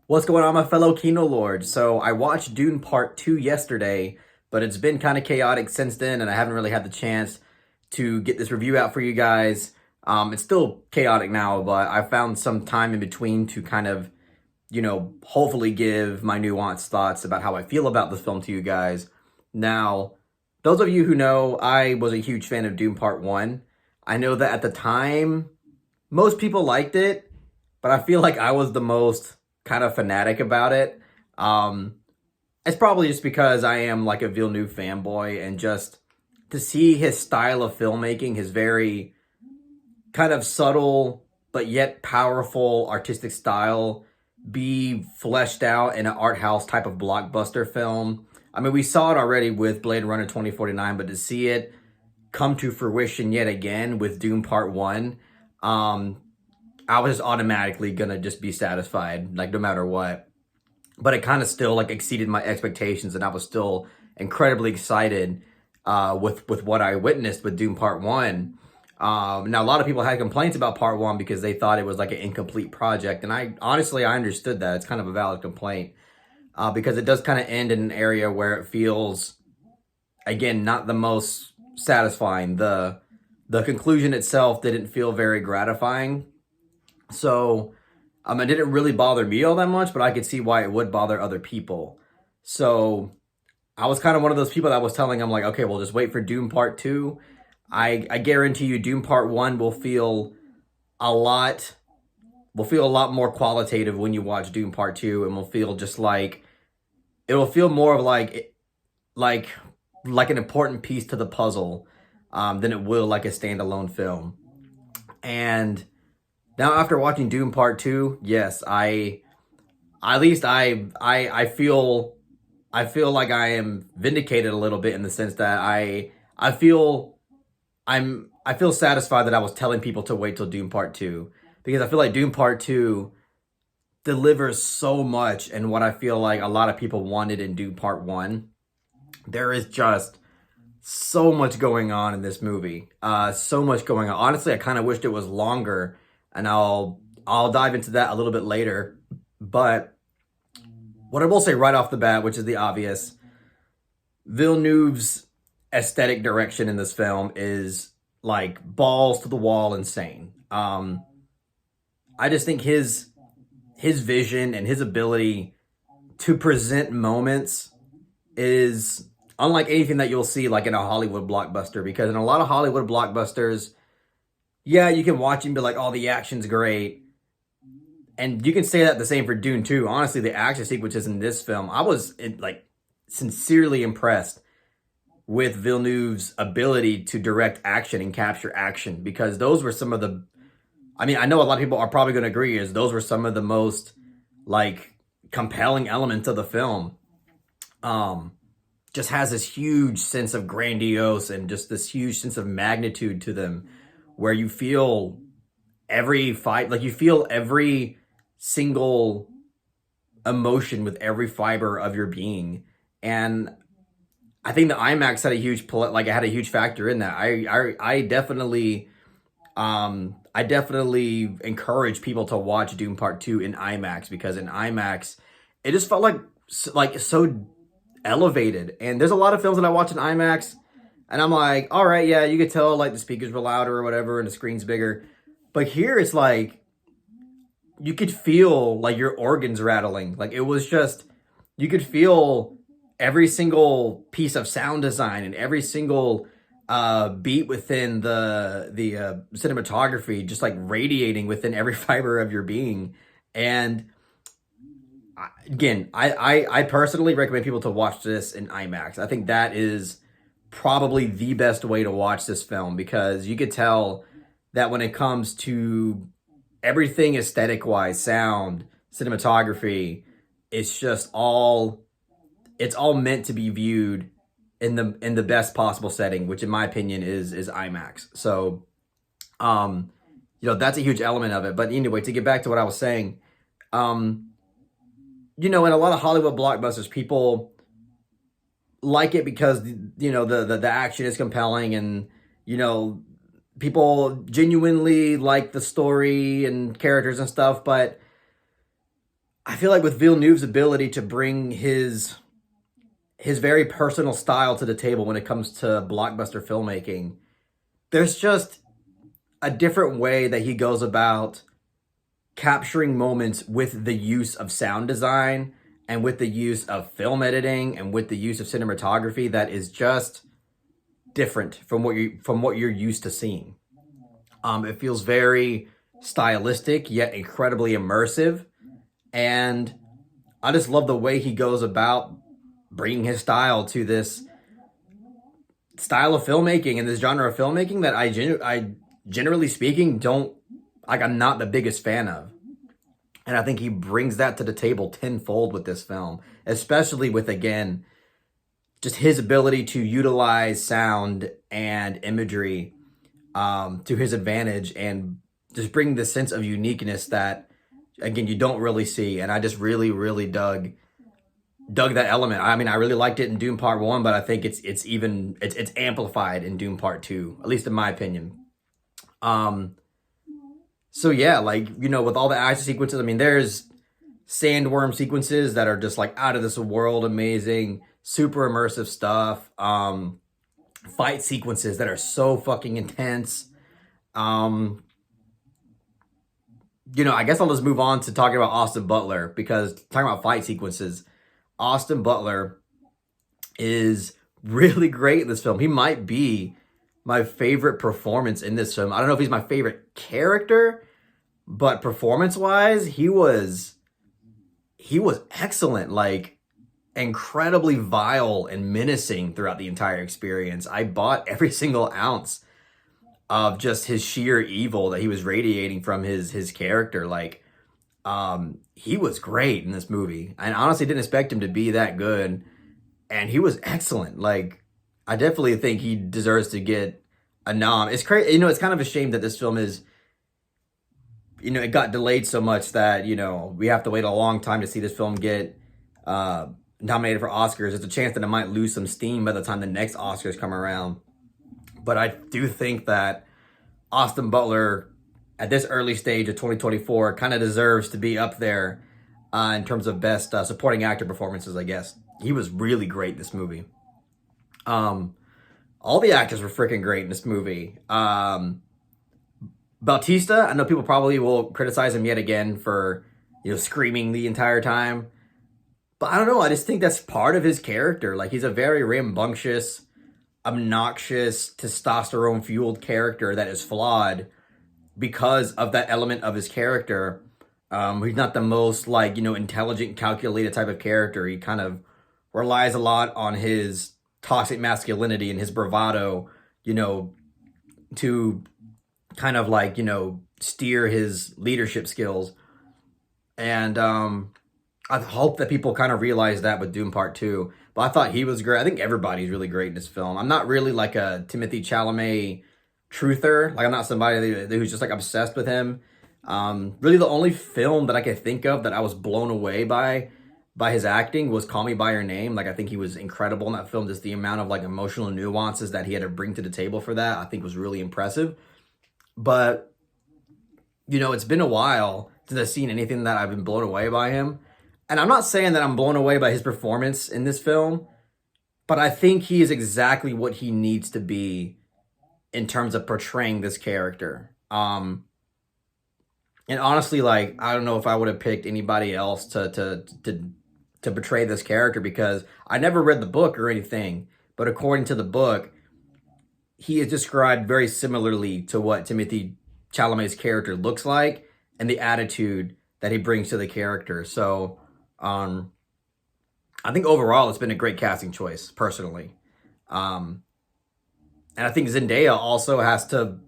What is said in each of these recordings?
What's going on, my fellow Kino Lords? So I watched Dune Part 2 yesterday, but it's been kind of chaotic since then, and I haven't really had the chance to get this review out for you guys. It's still chaotic now, but I found some time in between to kind of, hopefully give my nuanced thoughts about how I feel about this film to you guys. Now, those of you who know, I was a huge fan of Dune Part 1. I know that at the time, most people liked it, but I feel like I was the most kind of fanatic about it. Um, it's probably just because I am like a Villeneuve fanboy, and just to see his style of filmmaking, his very kind of subtle but yet powerful artistic style, be fleshed out in an art house type of blockbuster film. I mean, we saw it already with Blade Runner 2049, but to see it come to fruition yet again with Dune Part 1, um, I was just automatically gonna just be satisfied, like no matter what. But it kind of still like exceeded my expectations, and I was still incredibly excited with what I witnessed with Doom Part One. Now a lot of people had complaints about Part One because they thought it was like an incomplete project, and I honestly I understood that. It's kind of a valid complaint because it does kind of end in an area where it feels, again, not the most satisfying. The conclusion itself didn't feel very gratifying, so it didn't really bother me all that much, but I could see why it would bother other people. So I was kind of one of those people that was telling them like, okay, well, just wait for Doom Part 2. I guarantee you Doom Part 1 a lot will feel a lot more qualitative when you watch Doom Part 2, and will feel just like it will feel more of like like an important piece to the puzzle than it will like a standalone film. And now, after watching Doom Part 2, yes, I at least I feel like I am vindicated a little bit, in the sense that I feel I feel satisfied that I was telling people to wait till Doom Part 2, because I feel like Doom Part 2 delivers so much, and what I feel like a lot of people wanted in Doom Part 1. There is just so much going on in this movie. So much going on. Honestly, I kind of wished it was longer, and I'll dive into that a little bit later. But what I will say right off the bat, which is the obvious, Villeneuve's aesthetic direction in this film is like balls to the wall insane. I just think his vision and his ability to present moments is unlike anything that you'll see like in a Hollywood blockbuster. Because in a lot of Hollywood blockbusters, yeah, you can watch and be like, oh, the action's great. And you can say that the same for Dune too. Honestly, the action sequences in this film, I was like sincerely impressed with Villeneuve's ability to direct action and capture action, because those were some of the, I mean, I know a lot of people are probably going to agree, is those were some of the most like compelling elements of the film. Um, just has this huge sense of grandiose and just this huge sense of magnitude to them, where you feel every fight, like you feel every single emotion with every fiber of your being. And I think the IMAX had a huge like it had a huge factor in that. I definitely encourage people to watch Doom Part 2 in IMAX, because in IMAX it just felt like so elevated. And there's a lot of films that I watch in IMAX and I'm like, all right, yeah, you could tell like the speakers were louder or whatever and the screen's bigger. But here it's like you could feel like your organs rattling. Like it was just, you could feel every single piece of sound design and every single beat within the cinematography just like radiating within every fiber of your being. And again, I personally recommend people to watch this in IMAX. I think that is probably the best way to watch this film, because you could tell that when it comes to everything aesthetic wise, sound, cinematography, it's all meant to be viewed in the best possible setting, which in my opinion is IMAX. So that's a huge element of it. But anyway, to get back to what I was saying, um in a lot of Hollywood blockbusters, people like it because the action is compelling, and people genuinely like the story and characters and stuff. But I feel like with Villeneuve's ability to bring his very personal style to the table when it comes to blockbuster filmmaking, there's just a different way that he goes about capturing moments with the use of sound design and with the use of film editing and with the use of cinematography that is just different from what you're used to seeing. It feels very stylistic yet incredibly immersive, and I just love the way he goes about bringing his style to this style of filmmaking and this genre of filmmaking that I generally speaking don't like. I'm not the biggest fan of, and I think he brings that to the table tenfold with this film, especially with, again, just his ability to utilize sound and imagery to his advantage and just bring this sense of uniqueness that, again, you don't really see. And I just really, really dug that element. I mean, I really liked it in Dune Part 1, but I think it's amplified in Dune Part 2, at least in my opinion. So yeah, like, with all the action sequences, I mean, there's sandworm sequences that are just like out of this world amazing, super immersive stuff. Fight sequences that are so fucking intense. I guess I'll just move on to talking about Austin Butler, because talking about fight sequences, Austin Butler is really great in this film. He might be my favorite performance in this film. I don't know if he's my favorite character, but performance-wise, he was excellent. Like, incredibly vile and menacing throughout the entire experience. I bought every single ounce of just his sheer evil that he was radiating from his character. Like, he was great in this movie. I honestly didn't expect him to be that good, and he was excellent. Like, I definitely think he deserves to get a nom. It's crazy. It's kind of a shame that this film is, it got delayed so much that, we have to wait a long time to see this film get nominated for Oscars. There's a chance that it might lose some steam by the time the next Oscars come around. But I do think that Austin Butler, at this early stage of 2024, kind of deserves to be up there in terms of best supporting actor performances, I guess. He was really great in this movie. All the actors were freaking great in this movie. Bautista, I know people probably will criticize him yet again for, screaming the entire time. But I don't know, I just think that's part of his character. Like, he's a very rambunctious, obnoxious, testosterone-fueled character that is flawed because of that element of his character. He's not the most, intelligent, calculated type of character. He kind of relies a lot on his toxic masculinity and his bravado, to kind of steer his leadership skills. And I hope that people kind of realize that with Dune Part 2. But I thought he was great. I think everybody's really great in this film. I'm not really like a Timothée Chalamet truther. Like, I'm not somebody who's just obsessed with him. Really the only film that I can think of that I was blown away by his acting was Call Me By Your Name. Like, I think he was incredible in that film. Just the amount of emotional nuances that he had to bring to the table for that, I think was really impressive. But, it's been a while since I've seen anything that I've been blown away by him. And I'm not saying that I'm blown away by his performance in this film, but I think he is exactly what he needs to be in terms of portraying this character. And honestly, I don't know if I would have picked anybody else to portray this character, because I never read the book or anything, but according to the book, he is described very similarly to what Timothée Chalamet's character looks like and the attitude that he brings to the character. So, I think overall it's been a great casting choice, personally. And I think Zendaya also has to,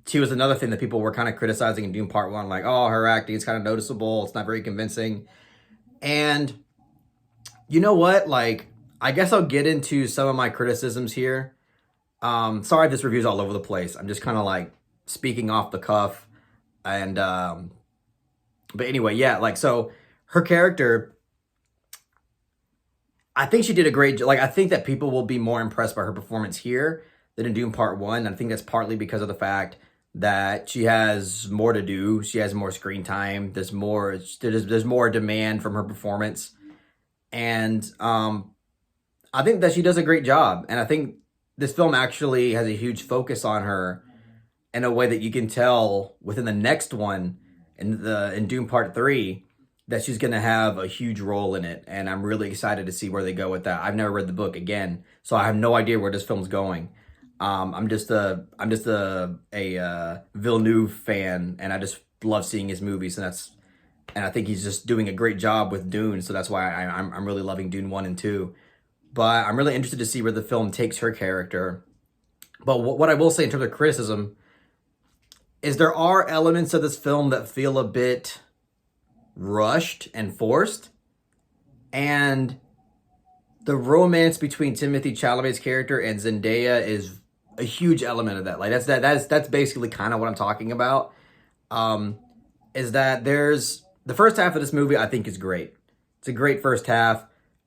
she was another thing that people were kind of criticizing in Dune Part 1, her acting is kind of noticeable, it's not very convincing. And you know what? I guess I'll get into some of my criticisms here. Sorry if this review's all over the place. I'm just kind of speaking off the cuff. And, but anyway, yeah, so her character, I think she did a great job. I think that people will be more impressed by her performance here than in Dune Part 1. And I think that's partly because of the fact that she has more to do. She has more screen time. There's more demand from her performance, and I think that she does a great job. And I think this film actually has a huge focus on her in a way that you can tell within the next one in Dune Part 3 that she's going to have a huge role in it, and I'm really excited to see where they go with that. I've never read the book again, so I have no idea where this film's going. I'm just a Villeneuve fan, and I just love seeing his movies, and I think he's just doing a great job with Dune, so that's why I'm really loving Dune 1 and 2. But I'm really interested to see where the film takes her character. But what I will say in terms of criticism is there are elements of this film that feel a bit rushed and forced. And the romance between Timothée Chalamet's character and Zendaya is a huge element of that. Like that's basically kind of what I'm talking about. Is that there's the first half of this movie I think is great. It's a great first half,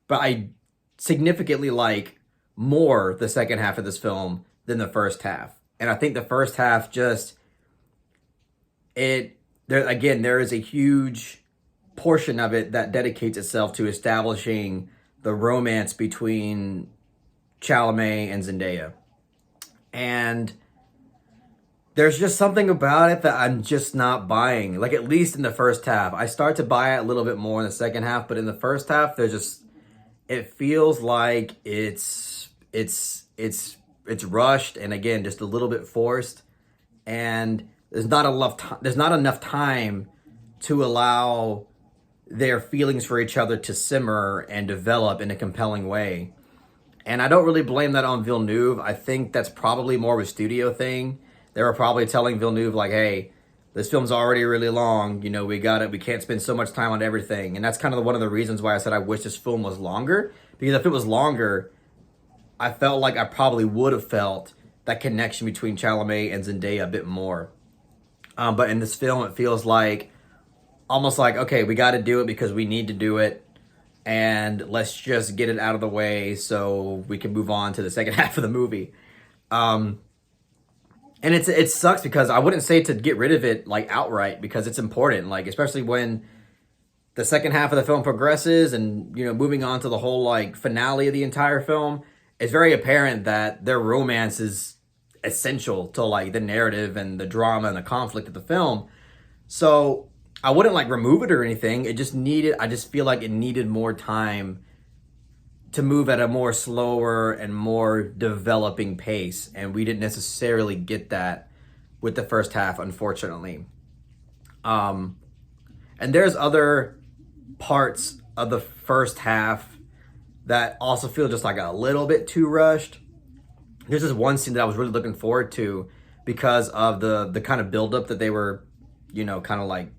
but I significantly like more the second half of this film than the first half. And I think the first half just there is a huge portion of it that dedicates itself to establishing the romance between Chalamet and Zendaya. And there's just something about it that I'm just not buying. Like, at least in the first half. I start to buy it a little bit more in the second half, but in the first half, it feels like it's rushed, and again, just a little bit forced. And there's not enough time to allow their feelings for each other to simmer and develop in a compelling way. And I don't really blame that on Villeneuve. I think that's probably more of a studio thing. They were probably telling Villeneuve, like, hey, this film's already really long. You know, we can't spend so much time on everything. And that's kind of one of the reasons why I said I wish this film was longer. Because if it was longer, I felt like I probably would have felt that connection between Chalamet and Zendaya a bit more. But in this film, it feels like almost like, okay, we got to do it because we need to do it, and let's just get it out of the way so we can move on to the second half of the movie. And it sucks because I wouldn't say to get rid of it like outright, because it's important, like especially when the second half of the film progresses and, you know, moving on to the whole like finale of the entire film. It's very apparent that their romance is essential to like the narrative and the drama and the conflict of the film. So I wouldn't like remove it or anything. I just feel like it needed more time to move at a more slower and more developing pace. And we didn't necessarily get that with the first half, unfortunately. And there's other parts of the first half that also feel just like a little bit too rushed. There's this one scene that I was really looking forward to because of the kind of buildup that they were, you know, kind of like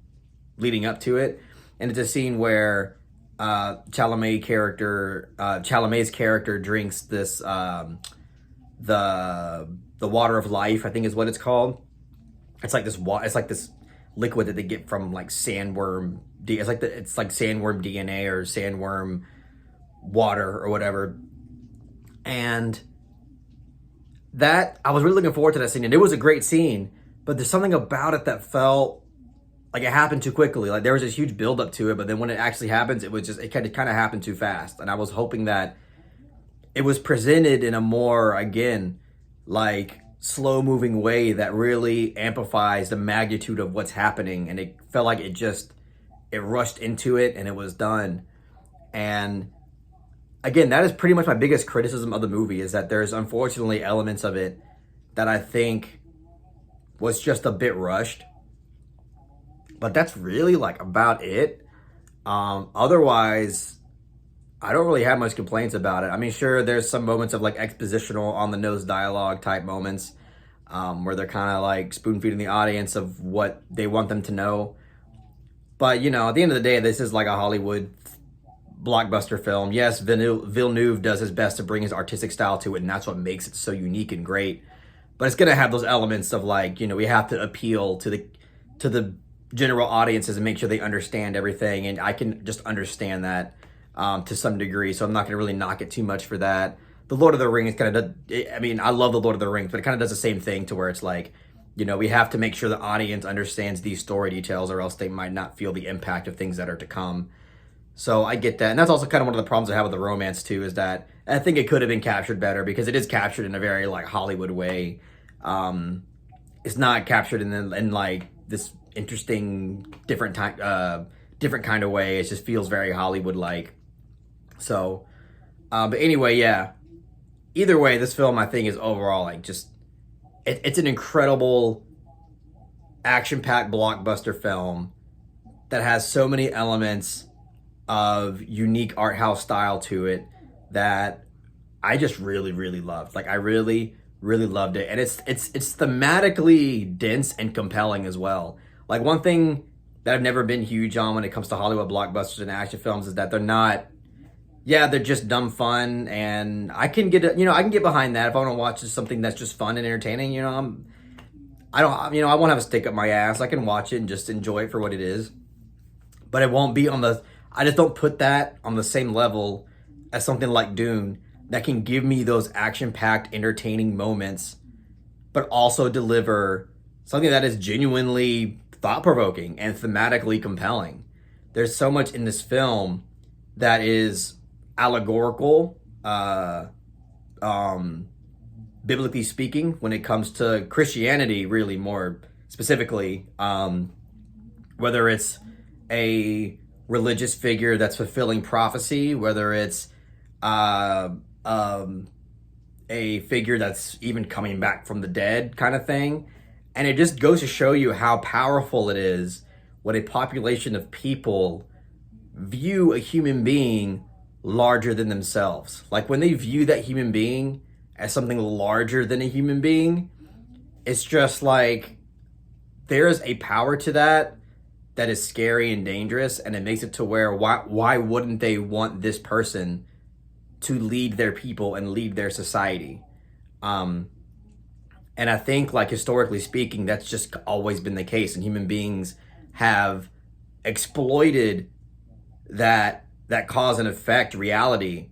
leading up to it. And it's a scene where Chalamet's character drinks this the water of life, I think is what it's called. It's like this liquid that they get from like sandworm. It's like sandworm DNA or sandworm water or whatever. And that I was really looking forward to that scene, and it was a great scene. But there's something about it that felt like it happened too quickly. Like there was this huge build up to it, but then when it actually happens, it kind of happened too fast. And I was hoping that it was presented in a more, again, like slow moving way that really amplifies the magnitude of what's happening. And it felt like it rushed into it and it was done. And again, that is pretty much my biggest criticism of the movie, is that there's unfortunately elements of it that I think was just a bit rushed. But that's really like about it. Otherwise, I don't really have much complaints about it. I mean, sure, there's some moments of like expositional on the nose dialogue type moments where they're kind of like spoon feeding the audience of what they want them to know. But, you know, at the end of the day, this is like a Hollywood blockbuster film. Yes, Villeneuve does his best to bring his artistic style to it, and that's what makes it so unique and great. But it's going to have those elements of like, you know, we have to appeal to the general audiences and make sure they understand everything. And I can just understand that to some degree. So I'm not going to really knock it too much for that. The Lord of the Rings kind of, I mean, I love the Lord of the Rings, but it kind of does the same thing to where it's like, we have to make sure the audience understands these story details, or else they might not feel the impact of things that are to come. So I get that. And that's also kind of one of the problems I have with the romance too, is that I think it could have been captured better, because it is captured in a very like Hollywood way. It's not captured in like this interesting different kind of way. It just feels very Hollywood like. So but anyway, yeah. Either way, this film I think is overall like just it's an incredible action-packed blockbuster film that has so many elements of unique art house style to it that I just really really loved. Like I really really loved it, and it's thematically dense and compelling as well. Like one thing that I've never been huge on when it comes to Hollywood blockbusters and action films is that they're not, yeah, they're just dumb fun, and I can I can get behind that if I want to watch something that's just fun and entertaining. I don't, I won't have a stick up my ass. I can watch it and just enjoy it for what it is, but it won't be on the. I just don't put that on the same level as something like Dune that can give me those action-packed, entertaining moments, but also deliver something that is genuinely thought-provoking and thematically compelling. There's so much in this film that is allegorical, biblically speaking, when it comes to Christianity, really more specifically, whether it's a religious figure that's fulfilling prophecy, whether it's a figure that's even coming back from the dead kind of thing. And it just goes to show you how powerful it is when a population of people view a human being larger than themselves. Like when they view that human being as something larger than a human being, it's just like there's a power to that that is scary and dangerous, and it makes it to where why wouldn't they want this person to lead their people and lead their society? And I think, like, historically speaking, that's just always been the case, and human beings have exploited that cause and effect reality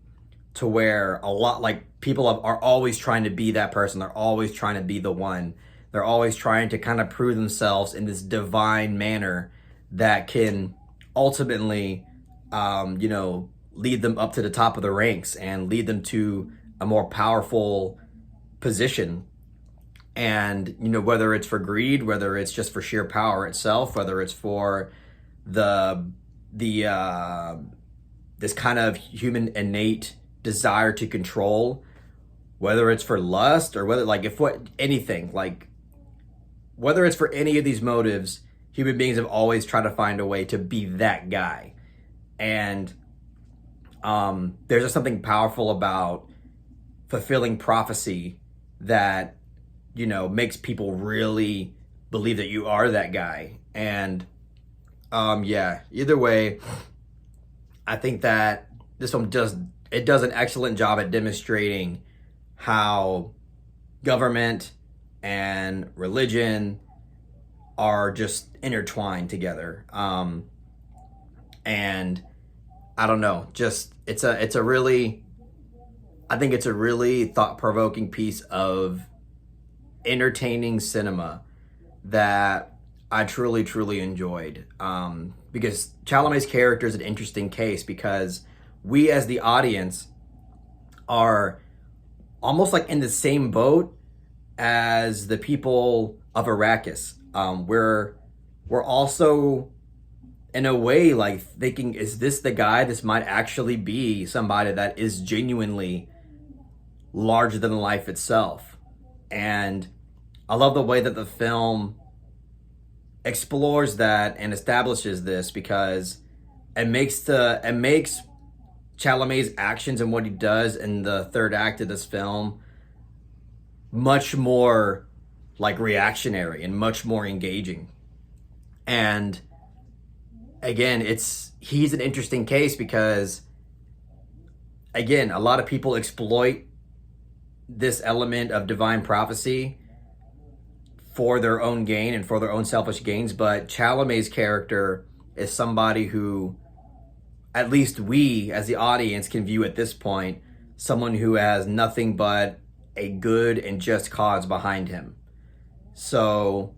to where a lot, like, people are always trying to be that person. They're always trying to be the one. They're always trying to kind of prove themselves in this divine manner that can ultimately, lead them up to the top of the ranks and lead them to a more powerful position. And, whether it's for greed, whether it's just for sheer power itself, whether it's for the this kind of human innate desire to control, whether it's for lust, or whether whether it's for any of these motives, human beings have always tried to find a way to be that guy. And there's just something powerful about fulfilling prophecy that, makes people really believe that you are that guy. And either way, I think that this film does an excellent job at demonstrating how government and religion are just intertwined together. And I don't know, just I think it's a really thought-provoking piece of entertaining cinema that I truly, truly enjoyed. Because Chalamet's character is an interesting case, because we as the audience are almost like in the same boat as the people of Arrakis. We're also in a way like thinking, is this the guy? This might actually be somebody that is genuinely larger than life itself. And I love the way that the film explores that and establishes this, because it makes Chalamet's actions and what he does in the third act of this film much more like reactionary and much more engaging. And again, he's an interesting case because, again, a lot of people exploit this element of divine prophecy for their own gain and for their own selfish gains. But Chalamet's character is somebody who, at least we as the audience can view at this point, someone who has nothing but a good and just cause behind him. So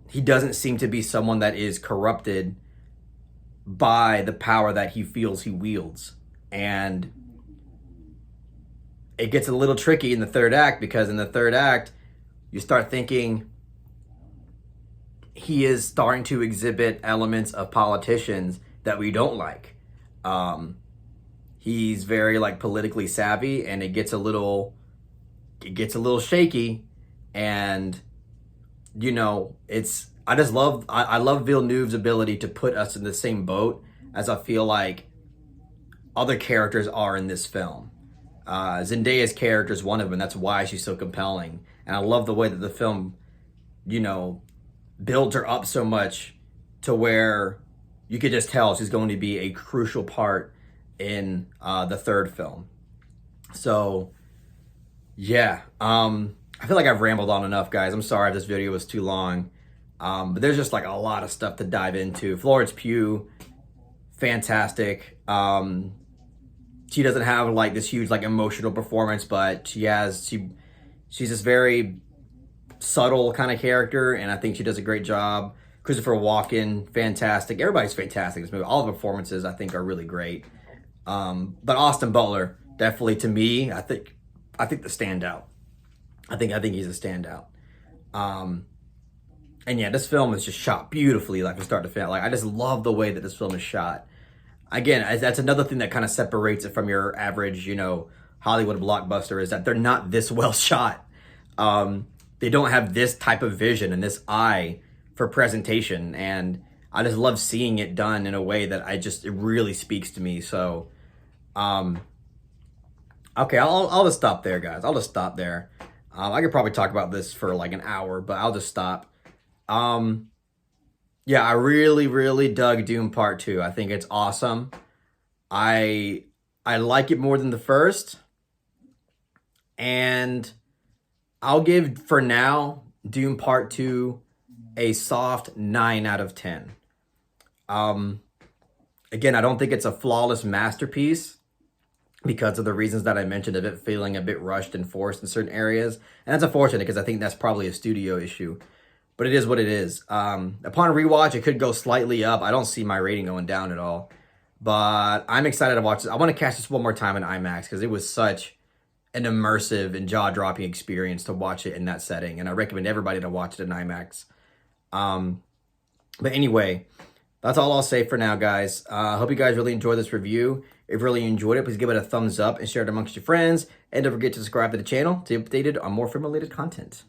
he doesn't seem to be someone that is corrupted by the power that he feels he wields. And it gets a little tricky in the third act, because in the third act, you start thinking he is starting to exhibit elements of politicians that we don't like. He's very like politically savvy, and it gets a little shaky. And it's I love Villeneuve's ability to put us in the same boat as I feel like other characters are in this film. Zendaya's character is one of them. That's why she's so compelling, and I love the way that the film, builds her up so much to where you could just tell she's going to be a crucial part in the third film. So, yeah, I feel like I've rambled on enough, guys. I'm sorry if this video was too long, but there's just like a lot of stuff to dive into. Florence Pugh, fantastic. She doesn't have like this huge like emotional performance, but she's this very subtle kind of character, and I think she does a great job. Christopher Walken, fantastic. Everybody's fantastic in this movie. All the performances I think are really great. But Austin Butler, definitely to me, I think the standout. I think he's a standout. And yeah, this film is just shot beautifully, like from start to finish. Like I just love the way that this film is shot. Again, that's another thing that kind of separates it from your average, Hollywood blockbuster, is that they're not this well shot. They don't have this type of vision and this eye for presentation, and I just love seeing it done in a way that it really speaks to me. So, okay, I'll just stop there, guys. I'll just stop there. I could probably talk about this for like an hour, but I'll just stop. Yeah, I really, really dug Dune Part 2. I think it's awesome. I like it more than the first. And I'll give, for now, Dune Part 2 a soft 9 out of 10. Again, I don't think it's a flawless masterpiece because of the reasons that I mentioned, of it feeling a bit rushed and forced in certain areas. And that's unfortunate, because I think that's probably a studio issue. But it is what it is. Upon rewatch, it could go slightly up. I don't see my rating going down at all. But I'm excited to watch this. I want to catch this one more time in IMAX, because it was such an immersive and jaw-dropping experience to watch it in that setting. And I recommend everybody to watch it in IMAX. But anyway, that's all I'll say for now, guys. I hope you guys really enjoyed this review. If you really enjoyed it, please give it a thumbs up and share it amongst your friends. And don't forget to subscribe to the channel to be updated on more film-related content.